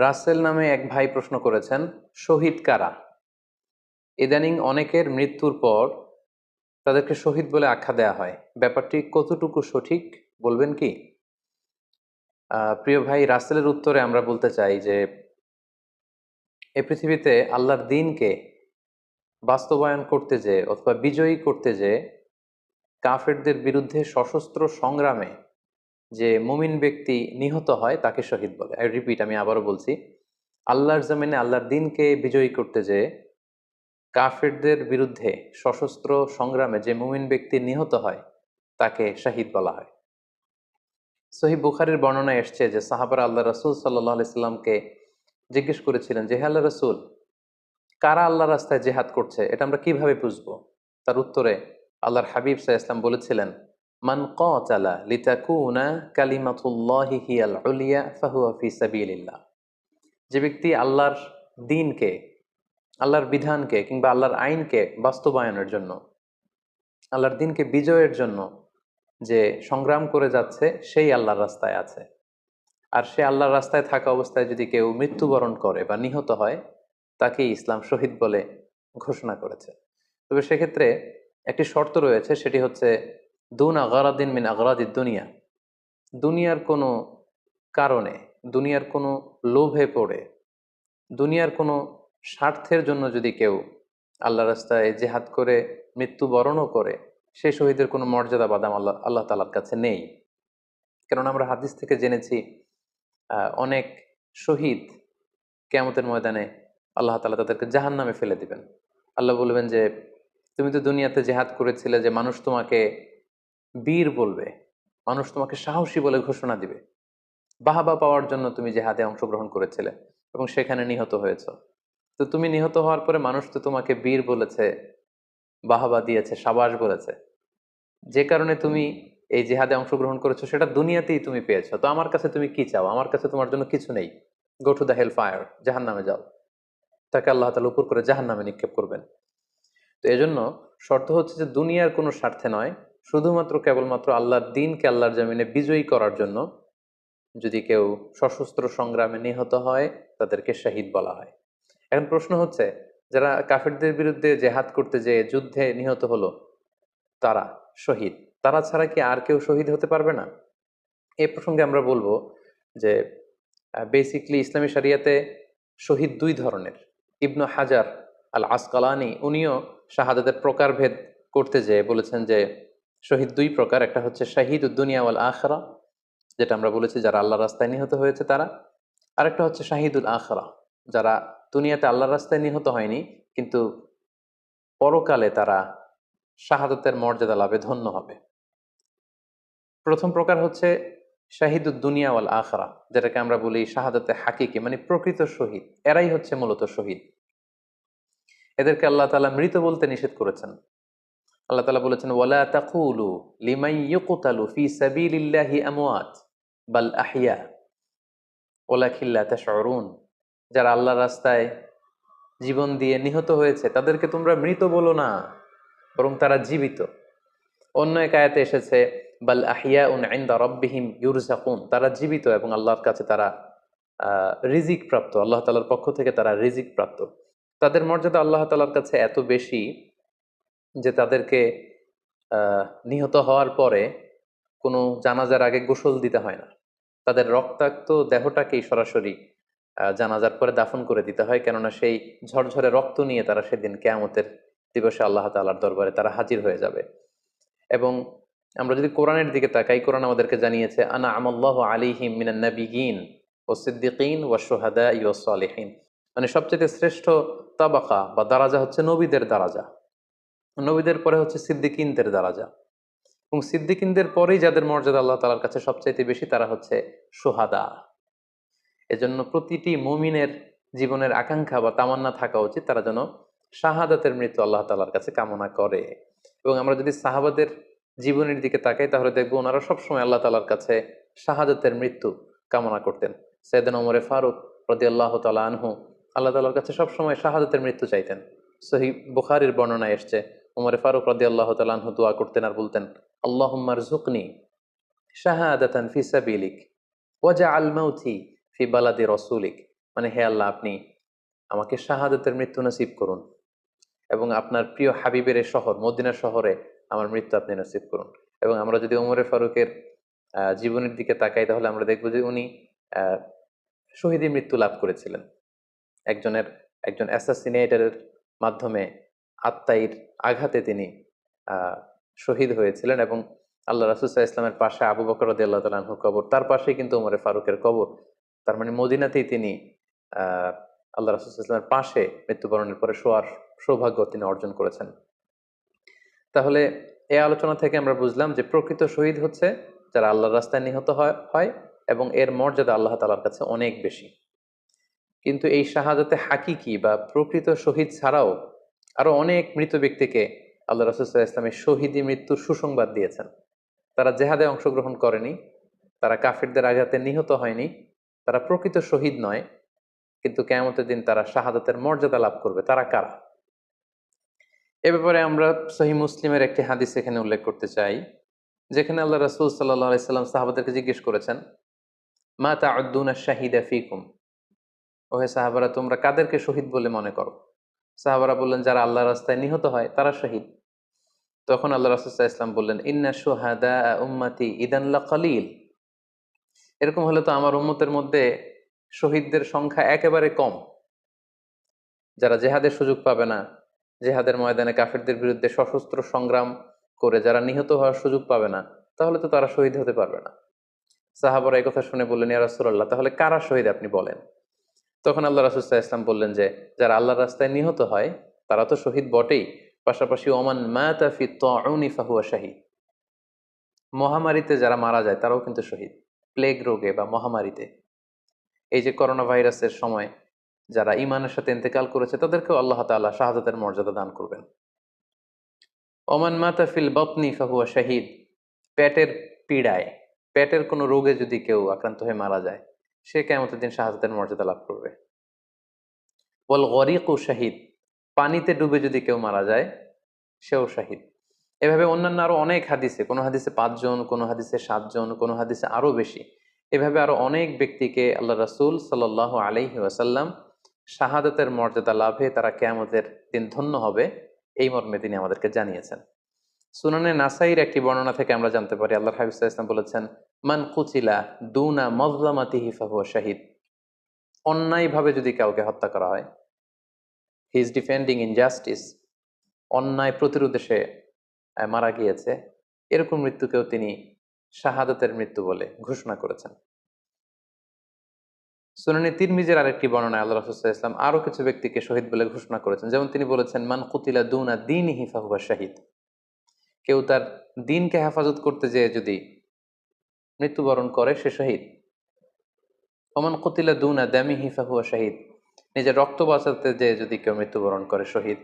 রাসেল নামে এক ভাই প্রশ্ন করেছেন, শহীদ কারা? ইদানিং অনেকের মৃত্যুর পর তাদেরকে শহীদ বলে আখ্যা দেয়া হয়। ব্যাপারটি কতটুকু সঠিক বলবেন কি? প্রিয় ভাই, রাসেলের উত্তরে আমরা বলতে চাই যে এই পৃথিবীতে আল্লাহর দ্বীনকে বাস্তবায়ন করতে যেয়ে অথবা বিজয়ী করতে যেয়ে কাফেরদের বিরুদ্ধে সশস্ত্র সংগ্রামে যে মুমিন ব্যক্তি নিহত হয় তাকে শহীদ বলে। আই রিপিট, আমি আবারও বলছি, আল্লাহর জমিনে আল্লাহর দ্বীনকে বিজয়ী করতে যেয়ে কাফেরদের বিরুদ্ধে সশস্ত্র সংগ্রামে যে মুমিন ব্যক্তি নিহত হয় তাকে শাহিদ বলা হয়। সহিহ বুখারীর বর্ণনায় এসছে যে সাহাবারা আল্লাহ রাসূল সাল্লাল্লাহু আলাইহি সাল্লামকে জিজ্ঞেস করেছিলেন যে, হে আল্লাহ রাসূল, কারা আল্লাহ রাস্তায় জেহাদ করছে এটা আমরা কিভাবে বুঝবো? তার উত্তরে আল্লাহর হাবিব সাল্লাল্লাহু আলাইহি ওয়াসাল্লাম বলেছিলেন, মান কাতালা লিতাকুনা কালিমাতুল্লাহি হিয়াল উলিয়া ফাহুয়া ফি সাবিলিল্লাহ। যে ব্যক্তি আল্লাহর দ্বীনকে, আল্লাহর বিধানকে কিংবা আল্লাহর আইনকে বাস্তবায়নের জন্য, আল্লাহর দ্বীনকে বিজয়ের জন্য যে সংগ্রাম করে যাচ্ছে সেই আল্লাহর রাস্তায় আছে। আর সে আল্লাহর রাস্তায় থাকা অবস্থায় যদি কেউ মৃত্যুবরণ করে বা নিহত হয় তাকে ইসলাম শহীদ বলে ঘোষণা করেছে। তবে সেক্ষেত্রে একটি শর্ত রয়েছে, সেটি হচ্ছে দুন আগারাদিন মিন আগারাদিদ দুনিয়া। দুনিয়ার কোনো কারণে, দুনিয়ার কোনো লোভে পড়ে, দুনিয়ার কোনো স্বার্থের জন্য যদি কেউ আল্লাহ রাস্তায় জেহাদ করে মৃত্যুবরণও করে, সে শহীদের কোনো মর্যাদা বাদাম আল্লাহ তাআলার কাছে নেই। কেননা আমরা হাদিস থেকে জেনেছি অনেক শহীদ কিয়ামতের ময়দানে আল্লাহ তাআলা তাদেরকে জাহান্নামে ফেলে দিবেন। আল্লাহ বলবেন যে, তুমি তো দুনিয়াতে জেহাদ করেছিলে যে মানুষ তোমাকে বীর বলবে, মানুষ তোমাকে সাহসী বলে ঘোষণা দিবে, বাহাবা পাওয়ার জন্য তুমি জেহাদে অংশগ্রহণ করেছিলে এবং সেখানে নিহত হয়েছ। তো তুমি নিহত হওয়ার পরে মানুষ তো তোমাকে বীর বলেছে, বাহাবা দিয়েছে, সাবাস বলেছে, যে কারণে তুমি এই জিহাদে অংশগ্রহণ করেছো সেটা দুনিয়াতেই তুমি পেয়েছো। তো আমার কাছে তুমি কি চাও? আমার কাছে তোমার জন্য কিছু নেই। Go to the hell fire, জাহান নামে যাও। তাকে আল্লাহ তাআলা উপর করে জাহান নামে নিক্ষেপ করবেন। তো এজন্য শর্ত হচ্ছে যে দুনিয়ার কোনো স্বার্থে নয়, শুধুমাত্র কেবলমাত্র আল্লাহর দ্বীনকে আল্লাহর জমিনে বিজয়ী করার জন্য যদি কেউ সশস্ত্র সংগ্রামে নিহত হয় তাদেরকে শহীদ বলা হয়। এখন প্রশ্ন হচ্ছে, যারা কাফেরদের বিরুদ্ধে জেহাদ করতে যেয়ে যুদ্ধে নিহত হলো তারা শহীদ, তারা ছাড়া কি আর কেউ শহীদ হতে পারবে না? এই প্রসঙ্গে আমরা বলবো যে বেসিকলি ইসলামী শরিয়াতে শহীদ দুই ধরনের। ইবনু হাজার আল আসকালানি উনিও শাহাদাতের প্রকারভেদ করতে যেয়ে বলেছেন যে শহীদ দুই প্রকার। একটা হচ্ছে শাহিদ উদ্দুনিয়া ওয়াল আখরা, যেটা আমরা বলেছি যারা আল্লাহ রাস্তায় নিহত হয়েছে তারা। আরেকটা হচ্ছে শাহিদুল আখরা, যারা দুনিয়াতে আল্লাহ রাস্তায় নিহত হয়নি কিন্তু পরকালে তারা শাহাদাতের মর্যাদা লাভে ধন্য হবে। প্রথম প্রকার হচ্ছে শাহিদুদ দুনিয়া ওয়াল আখরা, যেটাকে আমরা বলি শাহাদাতে হাকিকি, মানে প্রকৃত শহীদ। এরাই হচ্ছে মূলত শহীদ। এদেরকে আল্লাহ তাআলা মৃত বলতে নিষেধ করেছেন। আল্লাহ তাআলা বলেছেন, ওয়ালা তাকুলু লিমান ইউকতালু ফি সাবিলিল্লাহি আমওয়াত বাল আহইয়া ওয়ালাকিন লা তাশউরুন। যারা আল্লাহর রাস্তায় জীবন দিয়ে নিহত হয়েছে তাদেরকে তোমরা মৃত বলো না, বরং তারা জীবিত। অন্য এক আয়াতে এসেছে, বাল আহিয়াউন ইনদা রাব্বিহিম ইউরযাকুন, তারা জীবিত এবং আল্লাহর কাছে তারা রিজিক প্রাপ্ত, আল্লাহ তাআলার পক্ষ থেকে তারা রিজিক প্রাপ্ত। তাদের মর্যাদা আল্লাহ তাআলার কাছে এত বেশি যে তাদেরকে নিহত হওয়ার পরে কোনো জানাজার আগে গোসল দিতে হয় না। তাদের রক্তাক্ত দেহটাকেই সরাসরি জানাজার পরে দাফন করে দিতে হয়, কেননা সেই ঝরঝরে রক্ত নিয়ে তারা সেদিন কিয়ামতের দিবসে আল্লাহ তাআলার দরবারে তারা হাজির হয়ে যাবে। এবং আমরা যদি কোরআনের দিকে তাকাই, কোরআন আমাদেরকে জানিয়েছে, আনা আমাল্লাহু আলাইহিম মিনান নাবিয়িন ওয়াস সিদ্দিকিন ওয়াশ শুহাদাই ওয়াস সালিহিন, মানে সবচেয়ে শ্রেষ্ঠ তাবাকা বা দারাজা হচ্ছে নবীদের দারাজা, নবীদের পরে হচ্ছে সিদ্দিকিনদের দারাজা, এবং সিদ্দিকিনদের পরেই যাদের মর্যাদা আল্লাহ তাআলার কাছে সবচাইতে বেশি তারা হচ্ছে শুহাদা। এজন্য প্রতিটি মুমিনের জীবনের আকাঙ্ক্ষা বা তামান্না থাকা উচিত তারা যেন শাহাদাতের মৃত্যু আল্লাহ তাআলার কাছে কামনা করে। এবং আমরা যদি সাহাবাদের জীবনের দিকে তাকাই তাহলে দেখবো ওনারা সবসময় আল্লাহ তাআলার কাছে শাহাদাতের মৃত্যু কামনা করতেন। সাইয়েদনা ওমর ফারুক রাদিয়াল্লাহু তাআলা আনহু আল্লাহ তাআলার কাছে সবসময় শাহাদাতের মৃত্যু চাইতেন। সহিহ বুখারীর বর্ণনায় এসছে, ওমর ফারুক রাদিয়াল্লাহু তাআলা আনহু দোয়া করতেন আর বলতেন, আল্লাহুম্মা রযুকনি শাহাদাতান ফি সাবিলিক ওয়াজআল মাউতি ফি বালাদি রাসূলিক মানে হে আল্লাহ, আপনি আমাকে শাহাদাতের মৃত্যু নসিব করুন এবং আপনার প্রিয় হাবিবের এই শহর মদিনা শহরে আমার মৃত্যু আপনি নসিব করুন। এবং আমরা যদি ওমরে ফারুকের জীবনের দিকে তাকাই, তাহলে আমরা দেখবো যে উনি আহ শহীদী মৃত্যু লাভ করেছিলেন। একজনের একজন অ্যাসাসিনেটরের মাধ্যমে আত্মাইর আঘাতে তিনি আহ শহীদ হয়েছিলেন। এবং আল্লাহ রাসূল সাল্লাল্লাহু আলাইহি ওয়াসাল্লামের পাশে আবু বকর রাদিয়াল্লাহু তাআলা আনহুর কবর, তার পাশেই কিন্তু ওমরে ফারুকের কবর। তার মানে মদিনাতেই তিনি আহ আল্লাহ রাসূল সাল্লাল্লাহু আলাইহি ওয়াসাল্লামের পাশে মৃত্যুবরণের পরে শোয়ার সৌভাগ্য তিনি অর্জন করেছেন। তাহলে এই আলোচনা থেকে আমরা বুঝলাম যে প্রকৃত শহীদ হচ্ছে যারা আল্লাহর রাস্তায় নিহত হয় এবং এর মর্যাদা আল্লাহ তাআলার কাছে অনেক বেশি। কিন্তু এই শাহাদাতে হাকিকি বা প্রকৃত শহীদ ছাড়াও আরো অনেক মৃত ব্যক্তিকে আল্লাহ রাসূল সাল্লাল্লাহু আলাইহি ওয়াসাল্লাম শহীদী মৃত্যুর সুসংবাদ দিয়েছেন। তারা জেহাদে অংশগ্রহণ করেনি, তারা কাফিরদের আঘাতে নিহত হয়নি, তারা প্রকৃত শহীদ নয়, কিন্তু কিয়ামতের দিন তারা শাহাদাতের মর্যাদা লাভ করবে। তারা কারা? এ ব্যাপারে আমরা সহিহ মুসলিমের একটি হাদিস এখানে উল্লেখ করতে চাই, যেখানে আল্লাহ রাসূল সাল্লাল্লাহু আলাইহি সাল্লাম সাহাবাদেরকে জিজ্ঞেস করেছেন, মা তাউদ্দুনা শাহিদা ফিকুম, ওহে সাহাবারা, তোমরা কাদেরকে শহীদ বলে মনে করো? সাহাবারা বললেন, যারা আল্লাহর রাস্তায় নিহত হয় তারা শহীদ। তখন আল্লাহ রাসূল সাল্লাল্লাহু আলাইহি ওয়াসাল্লাম বললেন, ইন্না শুহাদা উম্মতি ইদান লাকালিল, এরকম হলে তো আমার উম্মতের মধ্যে শহীদদের সংখ্যা একেবারে কম। যারা জেহাদের সুযোগ পাবে না, জেহাদের ময়দানে কাফিরদের বিরুদ্ধে সশস্ত্র সংগ্রাম করে যারা নিহত হওয়ার সুযোগ পাবে না, তাহলে তো তারা শহীদ হতে পারবে না। সাহাবারা এই কথা শুনে বললেন, ইয়া রাসূলুল্লাহ, তাহলে কারা শহীদ আপনি বলেন। তখন আল্লাহ রাসূল সাল্লাল্লাহু আলাইহি ওয়াসাল্লাম বললেন যে, যারা আল্লাহর রাস্তায় নিহত হয় তারা তো শহীদ বটেই, পাশাপাশি ওমান মাতা ফি তাউনি ফাহুয়া শাহীদ, মহামারীতে যারা মারা যায় তারাও কিন্তু শহীদ। প্লেগ রোগে বা মহামারীতে, এই যে করোনা ভাইরাসের সময় যারা ঈমানের সাথে ইন্তেকাল করেছে তাদেরকেও আল্লাহ তাআলা শাহাদাতের মর্যাদা দান করবেন। ওমান মাতা ফিল বাতনি ফাহুয়া শাহীদ, পেটের পীড়ায়, পেটের কোনো রোগে যদি কেউ আক্রান্ত হয়ে মারা যায়, সে কিয়ামতের দিন শাহাদাতের মর্যাদা লাভ করবে। ওয়াল গরিকু শাহীদ, পানিতে ডুবে যদি কেউ মারা যায় সেও শাহীদ। এভাবে অন্যান্য আরো অনেক হাদিসে, কোনো হাদিসে 5 জন, কোনো হাদিসে 7 জন, কোনো হাদিসে আরো বেশি, এভাবে আরো অনেক ব্যক্তিকে আল্লাহ রাসূল সাল্লাল্লাহু আলাইহি ওয়াসাল্লাম শাহাদাতের মর্যাদা লাভে তারা কিয়ামতের দিন ধন্য হবে এই মর্মে তিনি আমাদেরকে জানিয়েছেন। সুনানে নাসাইর একটি বর্ণনা থেকে আমরা জানতে পারি, আল্লাহর হাবিব সাল্লাল্লাহু আলাইহি ওয়াসাল্লাম বলেছেন, মান কুতিলা দুনা মাজলামাতিহি ফাহুয়া শাহীদ, অন্যায়ভাবে যদি কাউকে হত্যা করা হয়, হি ইজ ডিফেন্ডিং ইনজাস্টিস, অন্যায় প্রতিরোধে সে মারা গিয়েছে, এরকম মৃত্যুকেও তিনি শাহাদাতের মৃত্যু বলে ঘোষণা করেছেন। সুনানে তিরমিজির আরেকটি বর্ণনায় আল্লাহ রাসূল সাল্লাল্লাহু আলাইহি ওয়াসাল্লাম আরো কিছু ব্যক্তিকে শহীদ বলে ঘোষণা করেছেন। যেমন তিনি বলেছেন, মান কুতিলা দুনা দীনিহি ফাহুয়া শাহীদ, কেউ তার দ্বীনকে হেফাজত করতে যেয়ে যদি মৃত্যুবরণ করে সে শহীদ। ওমান কুতিলা দুনা দামিহি ফাহুয়া শাহীদ, নিজের রক্ত বাঁচাতে যেয়ে যদি কেউ মৃত্যুবরণ করে শহীদ।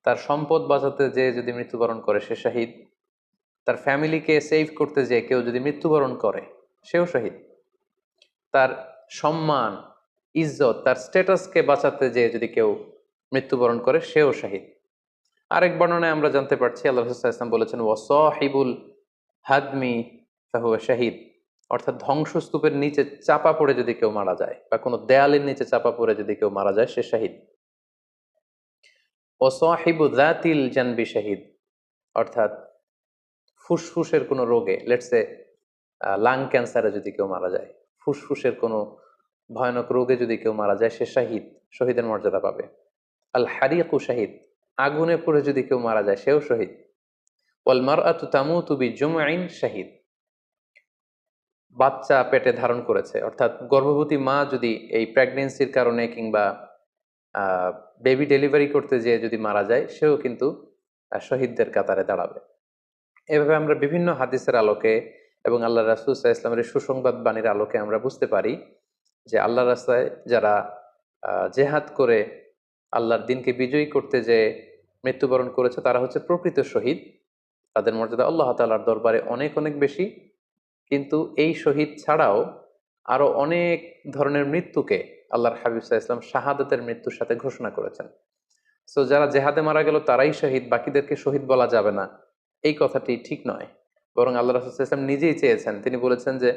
তার সম্পদ বাঁচাতে যেয়ে যদি মৃত্যুবরণ করে সে শহীদ। তার ফ্যামিলিকে সেভ করতে যেয়ে কেউ যদি মৃত্যুবরণ করে সেও শহীদ। তার সম্মান, ইজ্জত, তার স্ট্যাটাসকে বাঁচাতে যেয়ে যদি কেউ মৃত্যুবরণ করে সেও শহীদ। আরেক বর্ণনায় আমরা জানতে পারছি, আল্লাহ রাসূল সাল্লাল্লাহু আলাইহি ওয়াসাল্লাম বলেছেন, ওয়াসাহিবুল হাদমি ফাহুয়া শাহীদ, অর্থাৎ ধ্বংসস্তূপের নিচে চাপা পড়ে যদি কেউ মারা যায় বা কোনো দেয়ালের নিচে চাপা পড়ে যদি কেউ মারা যায় সে শহীদ। ওয়াসাহিবু যাতিল জানবি শাহীদ, অর্থাৎ ফুসফুসের কোনো রোগে, লেটসে লাং ক্যান্সারে যদি কেউ মারা যায়, ফুসফুসের কোনো ভয়ানক রোগে যদি কেউ মারা যায় সে শাহীদ, শহীদের মর্যাদা পাবে। আল হারিকু শাহীদ, আগুনে পুড়ে যদি কেউ মারা যায় সেও শহীদ। ওয়াল মারআতু তামুতু বিজুমঈন শাহীদ, বাচ্চা পেটে ধারণ করেছে, অর্থাৎ গর্ভবতী মা যদি এই প্রেগনেন্সির কারণে কিংবা বেবি ডেলিভারি করতে যেয়ে যদি মারা যায় সেও কিন্তু শহীদদের কাতারে দাঁড়াবে। এভাবে আমরা বিভিন্ন হাদিসের আলোকে এবং আল্লাহ রাসূল সাল্লাল্লাহু আলাইহি ওয়াসাল্লামের সুসংবাদ বাণীর আলোকে আমরা বুঝতে পারি যে আল্লাহর রাস্তায় যারা জেহাদ করে আল্লাহর দ্বীনকে বিজয়ী করতে যে মৃত্যুবরণ করেছে তারা হচ্ছে প্রকৃত শহীদ। তাদের মর্যাদা আল্লাহ তাআলার দরবারে অনেক অনেক বেশি। কিন্তু এই শহীদ ছাড়াও আরো অনেক ধরনের মৃত্যুকে আল্লাহর হাবিব সাল্লাল্লাহু আলাইহি ওয়াসাল্লাম শাহাদাতের মৃত্যুর সাথে ঘোষণা করেছেন। সো যারা জেহাদে মারা গেল তারাই শহীদ, বাকিদেরকে শহীদ বলা যাবে না, এই কথাটি ঠিক নয়। বরং আল্লাহ রাসূল সাল্লাল্লাহু আলাইহি ওয়াসাল্লাম নিজেই চেয়েছেন, তিনি বলেছেন যে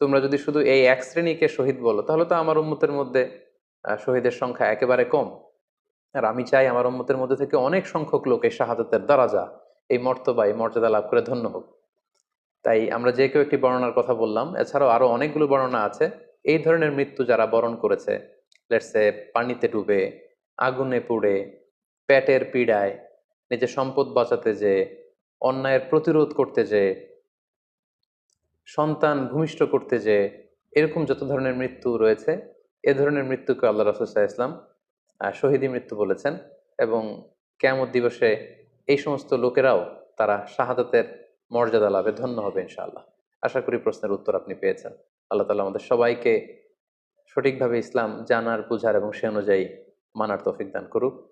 তোমরা যদি শুধু এই এক শ্রেণীকে শহীদ বলো তাহলে তো আমার উম্মতের মধ্যে শহীদের সংখ্যা একেবারে কম। আর আমি চাই আমার উম্মতের মধ্যে থেকে অনেক সংখ্যক লোক এই শাহাদাতের দারাজা, এই মর্তবা, এই মর্যাদা লাভ করে ধন্য হোক। তাই আমরা যে কেউ একটি বর্ণনার কথা বললাম, এছাড়াও আরো অনেকগুলো বর্ণনা আছে। এই ধরনের মৃত্যু যারা বরণ করেছে, লেটসে পানিতে ডুবে, আগুনে পুড়ে, পেটের পীড়ায়, নিজের সম্পদ বাঁচাতে যে, অন্যায়ের প্রতিরোধ করতে যে, সন্তান ভূমিষ্ঠ করতে যে, এরকম যত ধরনের মৃত্যু রয়েছে, এ ধরনের মৃত্যুকে আল্লাহ রাসূল সাল্লাল্লাহু আলাইহি ওয়াসাল্লাম শহীদী মৃত্যু বলেছেন। এবং কিয়ামত দিবসে এই সমস্ত লোকেরাও তারা শাহাদাতের মর্যাদা লাভে ধন্য হবে ইনশাআল্লাহ। আশা করি প্রশ্নের উত্তর আপনি পেয়েছেন। আল্লাহ তাআলা আমাদের সবাইকে সঠিকভাবে ইসলাম জানার, বুঝার এবং সে অনুযায়ী মানার তৌফিক দান করুক।